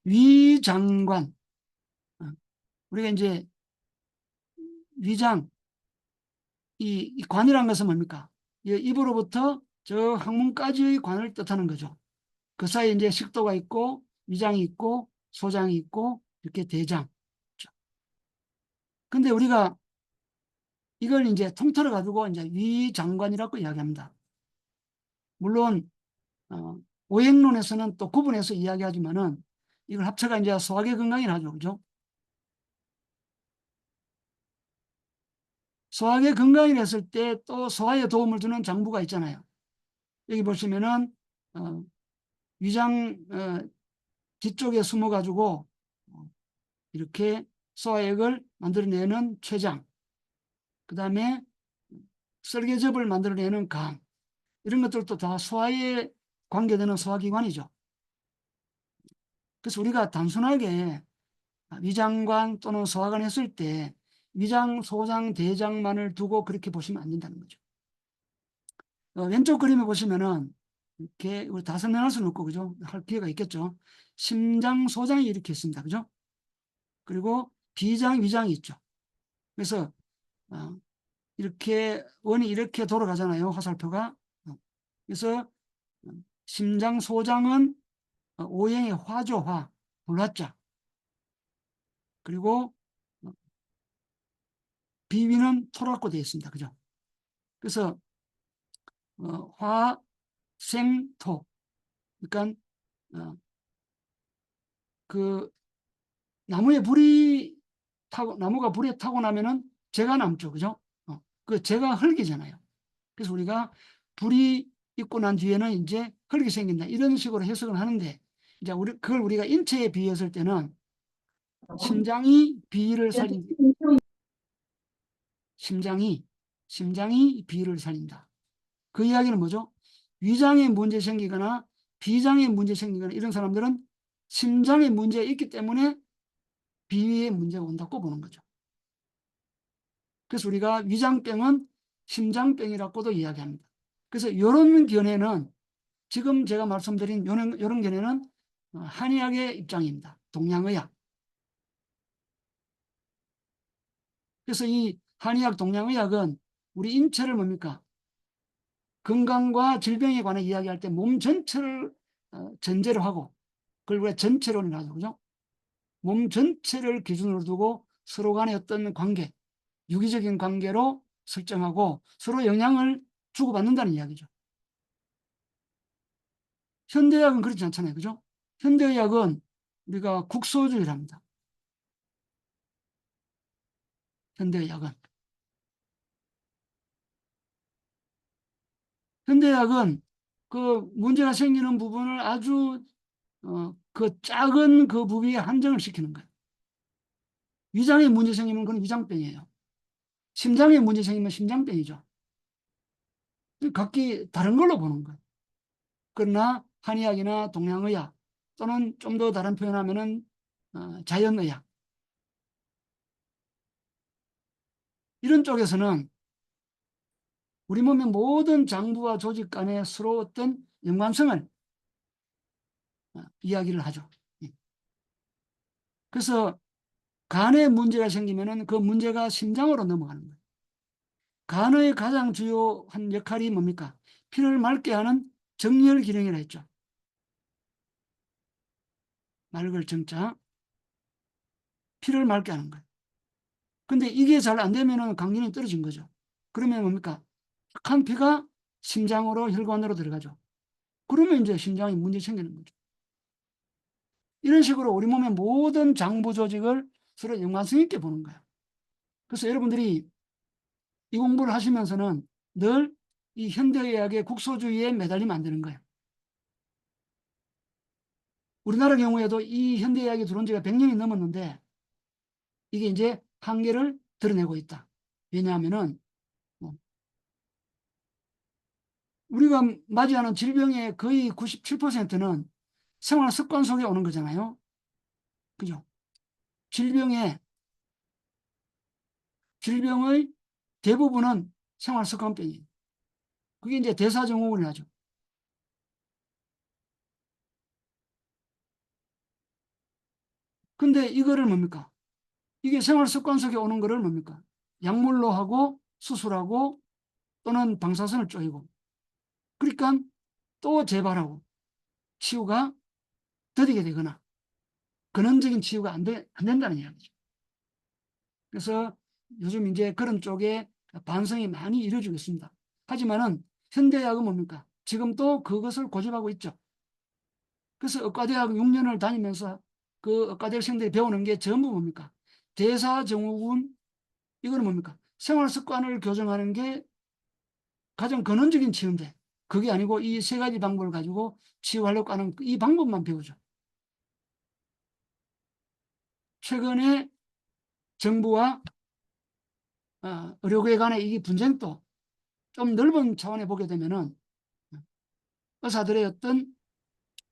위장관. 우리가 이제 위장, 이 관이라는 것은 뭡니까? 입으로부터 저 항문까지의 관을 뜻하는 거죠. 그 사이에 이제 식도가 있고 위장이 있고 소장이 있고 이렇게 대장. 근데 우리가 이걸 이제 통틀어 가지고 이제 위장관이라고 이야기합니다. 물론 오행론에서는 또 구분해서 이야기하지만은 이걸 합쳐가 이제 소화계 건강이라 하죠. 그죠? 소화계 건강이라 했을 때 또 소화에 도움을 주는 장부가 있잖아요. 여기 보시면은 어, 위장 뒤쪽에 숨어 가지고 이렇게 소화액을 만들어내는 췌장, 그 다음에 설계접을 만들어내는 간, 이런 것들도 다 소화에 관계되는 소화기관이죠. 그래서 우리가 단순하게 위장관 또는 소화관 했을 때 위장, 소장, 대장만을 두고 그렇게 보시면 안 된다는 거죠. 왼쪽 그림에 보시면은 이렇게 우리 다 설명할 수는 없고 그죠? 할 기회가 있겠죠. 심장, 소장이 이렇게 있습니다. 그죠? 그리고 비장, 위장이 있죠. 그래서 어, 이렇게 원이 이렇게 돌아가잖아요. 화살표가. 그래서 심장, 소장은 O형의 화죠. 화. 불화자. 그리고 비위는 토라고 되어 있습니다. 그죠? 그래서 화, 생, 토. 그러니까 그 나무가 불이 타고 나면은 재가 남죠. 그죠? 그 재가 흙이잖아요. 그래서 우리가 불이 있고 난 뒤에는 이제 흙이 생긴다. 이런 식으로 해석을 하는데 이제 그걸 우리가 인체에 비유했을 때는 심장이 비위를 살린 심장이 비위를 살린다. 그 이야기는 뭐죠? 위장에 문제 생기거나 비장에 문제 생기거나 이런 사람들은 심장에 문제가 있기 때문에 비위에 문제가 온다고 보는 거죠. 그래서 우리가 위장병은 심장병이라고도 이야기합니다. 그래서 이런 견해는 지금 제가 말씀드린 이런 견해는 한의학의 입장입니다. 동양의학. 그래서 이 한의학, 동양의학은 우리 인체를 뭡니까? 건강과 질병에 관해 이야기할 때 몸 전체를 전제로 하고 그걸 우리가 전체론이라 하죠. 그죠? 몸 전체를 기준으로 두고 서로 간의 어떤 관계, 유기적인 관계로 설정하고 서로 영향을 주고받는다는 이야기죠. 현대의학은 그렇지 않잖아요. 그죠? 현대의학은 우리가 국소주의랍니다. 현대의학은. 현대의학은 그 문제가 생기는 부분을 아주 그 작은 그 부위에 한정을 시키는 거예요. 위장에 문제 생기면 그건 위장병이에요. 심장에 문제 생기면 심장병이죠. 각기 다른 걸로 보는 거예요. 그러나 한의학이나 동양의학 또는 좀 더 다른 표현하면은 자연의학 이런 쪽에서는 우리 몸의 모든 장부와 조직 간에 서로 어떤 연관성을 이야기를 하죠. 예. 그래서 간에 문제가 생기면은 그 문제가 심장으로 넘어가는 거예요. 간의 가장 주요한 역할이 뭡니까? 피를 맑게 하는 정열 기능이라 했죠. 맑을 정자, 피를 맑게 하는 거예요. 근데 이게 잘 안 되면은 강균이 떨어진 거죠. 그러면 뭡니까? 착한 피가 심장으로 혈관으로 들어가죠. 그러면 이제 심장에 문제 생기는 거죠. 이런 식으로 우리 몸의 모든 장부 조직을 서로 연관성 있게 보는 거예요. 그래서 여러분들이 이 공부를 하시면서는 늘 이 현대의학의 국소주의에 매달리면 안 되는 거예요. 우리나라 경우에도 이 현대의학이 들어온 지가 100년이 넘었는데 이게 이제 한계를 드러내고 있다. 왜냐하면은 우리가 맞이하는 질병의 거의 97%는 생활 습관 속에 오는 거잖아요. 그죠? 질병의 대부분은 생활 습관병이에요. 그게 이제 대사증후군이 하죠. 근데 이거를 뭡니까? 이게 생활 습관 속에 오는 거를 뭡니까? 약물로 하고 수술하고 또는 방사선을 쪼이고 그러니까 또 재발하고 치유가 더디게 되거나 근원적인 치유가 안 된다는 이야기죠. 그래서 요즘 이제 그런 쪽에 반성이 많이 이루어지고 있습니다. 하지만은 현대의학은 뭡니까? 지금 또 그것을 고집하고 있죠. 그래서 의과대학 6년을 다니면서 그 의과대학생들이 배우는 게 전부 뭡니까? 대사증후군, 이거는 뭡니까? 생활 습관을 교정하는 게 가장 근원적인 치유인데 그게 아니고 이 세 가지 방법을 가지고 치유하려고 하는 이 방법만 배우죠. 최근에 정부와 의료계 간의 이 분쟁도 좀 넓은 차원에 보게 되면은 의사들의 어떤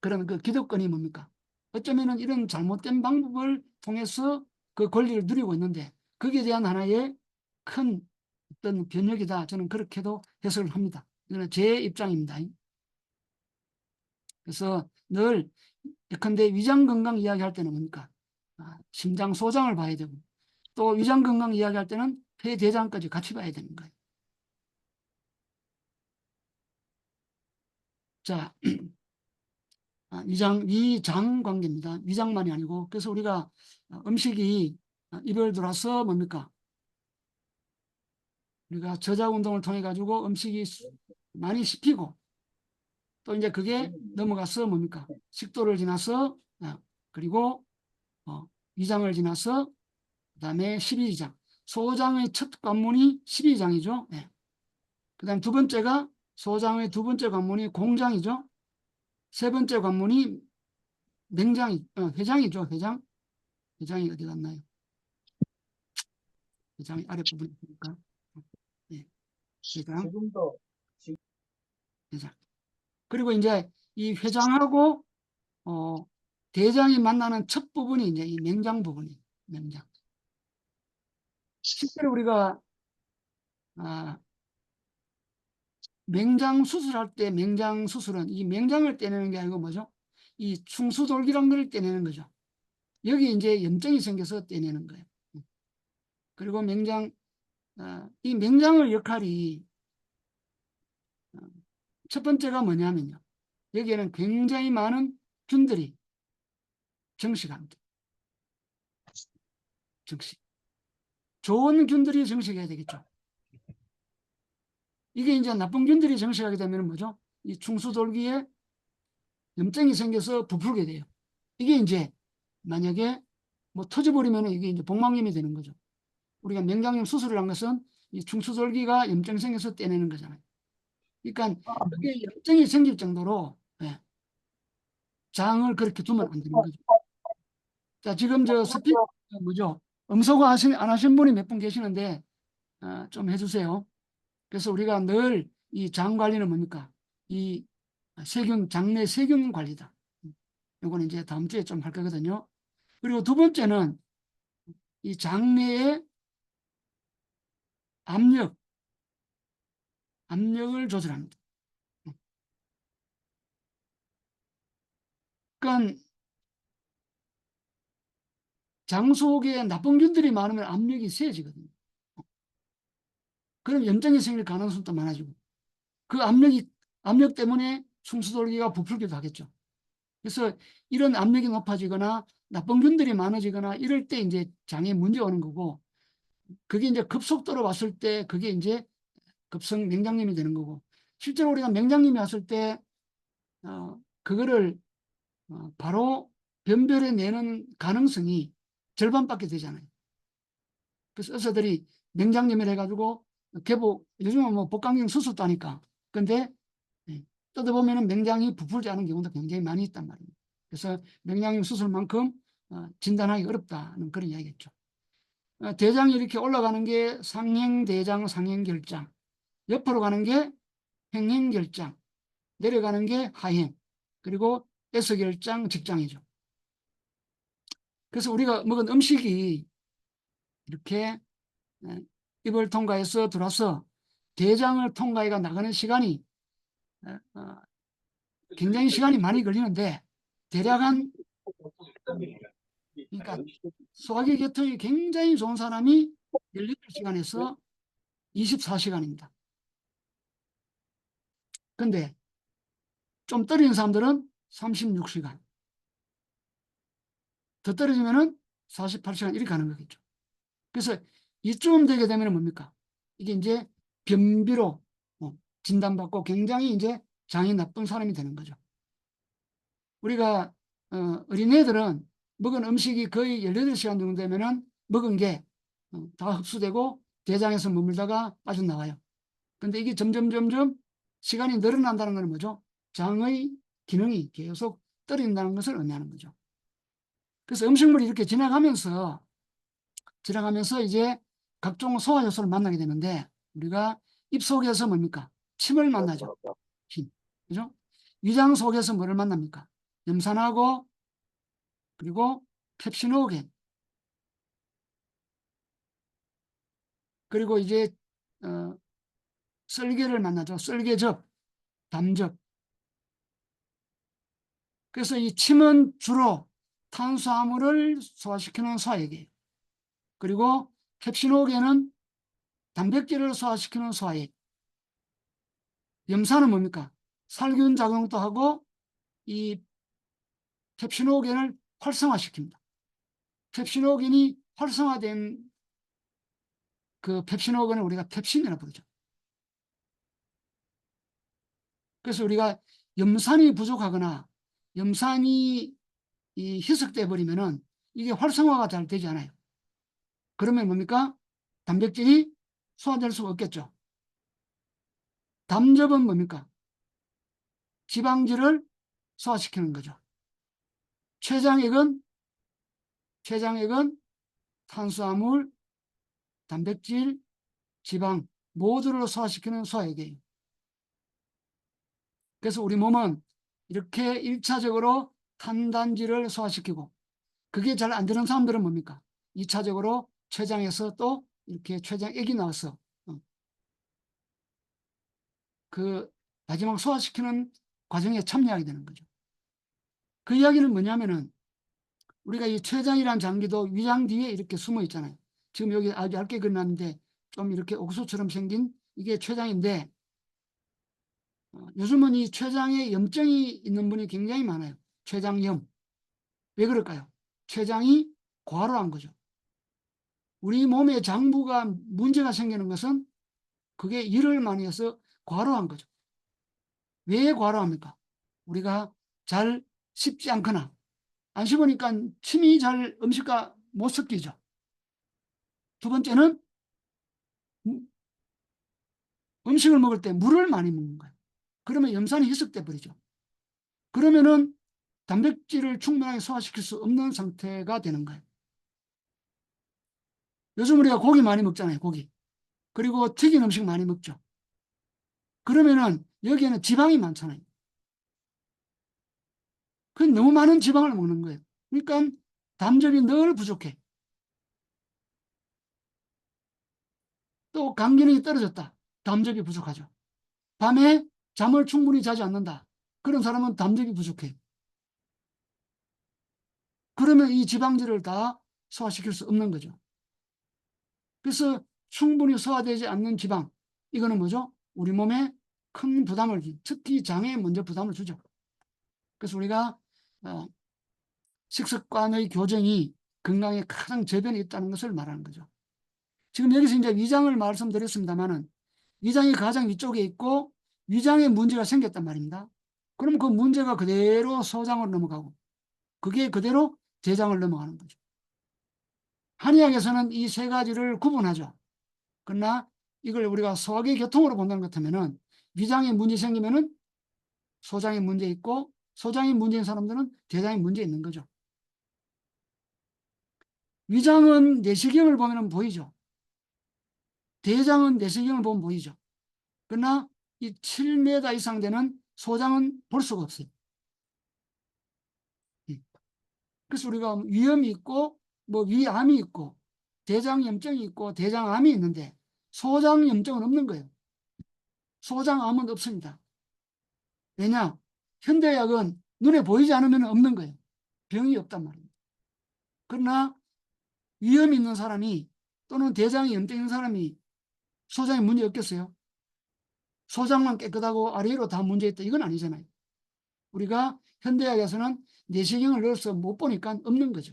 그런 그 기득권이 뭡니까? 어쩌면은 이런 잘못된 방법을 통해서 그 권리를 누리고 있는데 거기에 대한 하나의 큰 어떤 변혁이다. 저는 그렇게도 해석을 합니다. 이거는 제 입장입니다. 그래서 늘 예컨대 위장 건강 이야기할 때는 뭡니까? 심장 소장을 봐야 되고 또 위장 건강 이야기할 때는 폐 대장까지 같이 봐야 되는 거예요. 자, 위장 관계입니다. 위장만이 아니고 그래서 우리가 음식이 입을 들어서 뭡니까? 우리가 저작 운동을 통해 가지고 음식이 많이 씹히고 또 이제 그게 넘어가서 뭡니까? 식도를 지나서 그리고 위장을 지나서 그다음에 십이지장. 소장의 첫 관문이 십이지장이죠. 네. 그다음 두 번째가 소장의 두 번째 관문이 공장이죠. 세 번째 관문이 회장이죠. 회장. 회장이 어디 갔나요? 회장이 아랫부분에 있으니까. 네. 회장. 회장. 그리고 이제 이 회장하고 대장이 만나는 첫 부분이 이제 이 맹장 부분이에요. 맹장. 실제로 우리가 아, 맹장 수술할 때 맹장 수술은 이 맹장을 떼내는 게 아니고 뭐죠? 이 충수돌기란 걸 떼내는 거죠. 여기 이제 염증이 생겨서 떼내는 거예요. 그리고 이 맹장의 역할이 첫 번째가 뭐냐면요. 여기에는 굉장히 많은 균들이 정식합니다. 정식. 좋은 균들이 정식해야 되겠죠. 이게 이제 나쁜 균들이 정식하게 되면 뭐죠? 이 충수돌기에 염증이 생겨서 부풀게 돼요. 이게 이제 만약에 뭐 터져버리면 이게 이제 복막염이 되는 거죠. 우리가 맹장염 수술을 한 것은 이 충수돌기가 염증이 생겨서 떼내는 거잖아요. 그러니까 그게 염증이 생길 정도로 장을 그렇게 두면 안 되는 거죠. 자, 지금 저 스피 뭐죠? 음소거 안 하신 분이 몇 분 계시는데 좀 해주세요. 그래서 우리가 늘 이 장 관리는 뭡니까? 이 장내 세균 관리다. 이거는 이제 다음 주에 좀 할 거거든요. 그리고 두 번째는 이 장내의 압력을 조절합니다. 그러니까 장 속에 나쁜 균들이 많으면 압력이 세지거든요. 그럼 염증이 생길 가능성도 많아지고 그 압력 때문에 충수돌기가 부풀기도 하겠죠. 그래서 이런 압력이 높아지거나 나쁜 균들이 많아지거나 이럴 때 이제 장에 문제가 오는 거고 그게 이제 급속도로 왔을 때 그게 이제 급성 맹장염이 되는 거고 실제로 우리가 맹장염이 왔을 때 그거를 바로 변별해 내는 가능성이 절반밖에 되잖아요. 그래서 의사들이 맹장염을 해가지고 요즘은 뭐 복강경 수술도 하니까 근데 뜯어보면 맹장이 부풀지 않은 경우도 굉장히 많이 있단 말입니다. 그래서 맹장염 수술만큼 진단하기 어렵다는 그런 이야기겠죠. 대장이 이렇게 올라가는 게 상행대장, 상행결장, 옆으로 가는 게 행행결장, 내려가는 게 하행, 그리고 S결장, 직장이죠. 그래서 우리가 먹은 음식이 이렇게 입을 통과해서 들어와서 대장을 통과해가 나가는 시간이 굉장히 시간이 많이 걸리는데 대략 한 그러니까 소화기 계통이 굉장히 좋은 사람이 18시간에서 24시간입니다. 근데 좀 떨어진 사람들은 36시간. 더 떨어지면은 48시간 이렇게 가는 거겠죠. 그래서 이쯤 되게 되면 뭡니까? 이게 이제 변비로 진단받고 굉장히 이제 장이 나쁜 사람이 되는 거죠. 우리가 어린애들은 먹은 음식이 거의 18시간 정도 되면은 먹은 게 다 흡수되고 대장에서 머물다가 빠져나와요. 근데 이게 점점 시간이 늘어난다는 건 뭐죠? 장의 기능이 계속 떨어진다는 것을 의미하는 거죠. 그래서 음식물이 이렇게 지나가면서 이제 각종 소화 효소를 만나게 되는데 우리가 입 속에서 뭡니까? 침을 만나죠. 침. 그죠? 위장 속에서 뭐를 만납니까? 염산하고 그리고 펩시노겐 그리고 이제 어, 썰개를 만나죠. 썰개즙, 담즙. 그래서 이 침은 주로 탄수화물을 소화시키는 소화액이에요. 그리고 펩시노겐은 단백질을 소화시키는 소화액. 염산은 뭡니까? 살균 작용도 하고 이 펩시노겐을 활성화시킵니다. 펩시노겐이 활성화된 그 펩시노겐을 우리가 펩신이라고 부르죠. 그래서 우리가 염산이 부족하거나 염산이 희석돼 버리면은 이게 활성화가 잘 되지 않아요. 그러면 뭡니까? 단백질이 소화될 수가 없겠죠. 담즙은 뭡니까? 지방질을 소화시키는 거죠. 췌장액은 탄수화물, 단백질, 지방 모두를 소화시키는 소화액이에요. 그래서 우리 몸은 이렇게 1차적으로 탄단지를 소화시키고 그게 잘 안 되는 사람들은 뭡니까? 2차적으로 췌장에서 또 이렇게 췌장액이 나와서 그 마지막 소화시키는 과정에 참여하게 되는 거죠. 그 이야기는 뭐냐면은 우리가 이 췌장이란 장기도 위장 뒤에 이렇게 숨어 있잖아요. 지금 여기 아주 얇게 그려놨는데 좀 이렇게 옥수처럼 생긴 이게 췌장인데 요즘은 이 췌장에 염증이 있는 분이 굉장히 많아요. 췌장염. 왜 그럴까요? 췌장이 과로한 거죠. 우리 몸의 장부가 문제가 생기는 것은 그게 일을 많이 해서 과로한 거죠. 왜 과로합니까? 우리가 잘 씹지 않거나 안 씹으니까 침이 잘 음식과 못 섞이죠. 두 번째는 음식을 먹을 때 물을 많이 먹는 거예요. 그러면 염산이 희석돼 버리죠. 그러면은 단백질을 충분하게 소화시킬 수 없는 상태가 되는 거예요. 요즘 우리가 고기 많이 먹잖아요. 고기. 그리고 튀긴 음식 많이 먹죠. 그러면은 여기에는 지방이 많잖아요. 그 너무 많은 지방을 먹는 거예요. 그러니까 담즙이 늘 부족해. 또 간 기능이 떨어졌다. 담즙이 부족하죠. 밤에 잠을 충분히 자지 않는다. 그런 사람은 담즙이 부족해. 그러면 이 지방질을 다 소화시킬 수 없는 거죠. 그래서 충분히 소화되지 않는 지방, 이거는 뭐죠? 우리 몸에 큰 부담을, 특히 장에 먼저 부담을 주죠. 그래서 우리가 식습관의 교정이 건강에 가장 저변에 있다는 것을 말하는 거죠. 지금 여기서 이제 위장을 말씀드렸습니다만은 위장이 가장 위쪽에 있고 위장에 문제가 생겼단 말입니다. 그럼 그 문제가 그대로 소장으로 넘어가고 그게 그대로 대장을 넘어가는 거죠. 한의학에서는 이 세 가지를 구분하죠. 그러나 이걸 우리가 소화기 교통으로 본다는 것 같으면은 위장에 문제 생기면은 소장에 문제 있고 소장에 문제인 사람들은 대장에 문제 있는 거죠. 위장은 내시경을 보면 보이죠. 대장은 내시경을 보면 보이죠. 그러나 이 7m 이상 되는 소장은 볼 수가 없어요. 그래서 우리가 위염이 있고 뭐 위암이 있고 대장염증이 있고 대장암이 있는데 소장염증은 없는 거예요. 소장암은 없습니다. 왜냐? 현대의학은 눈에 보이지 않으면 없는 거예요. 병이 없단 말입니다. 그러나 위염이 있는 사람이 또는 대장이 염증 있는 사람이 소장에 문제 없겠어요? 소장만 깨끗하고 아래로 다 문제 있다, 이건 아니잖아요. 우리가 현대학에서는 내시경을 넣어서 못 보니까 없는 거죠.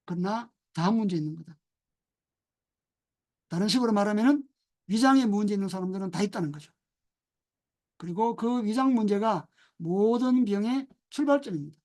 그러나 다 문제 있는 거다. 다른 식으로 말하면 위장에 문제 있는 사람들은 다 있다는 거죠. 그리고 그 위장 문제가 모든 병의 출발점입니다.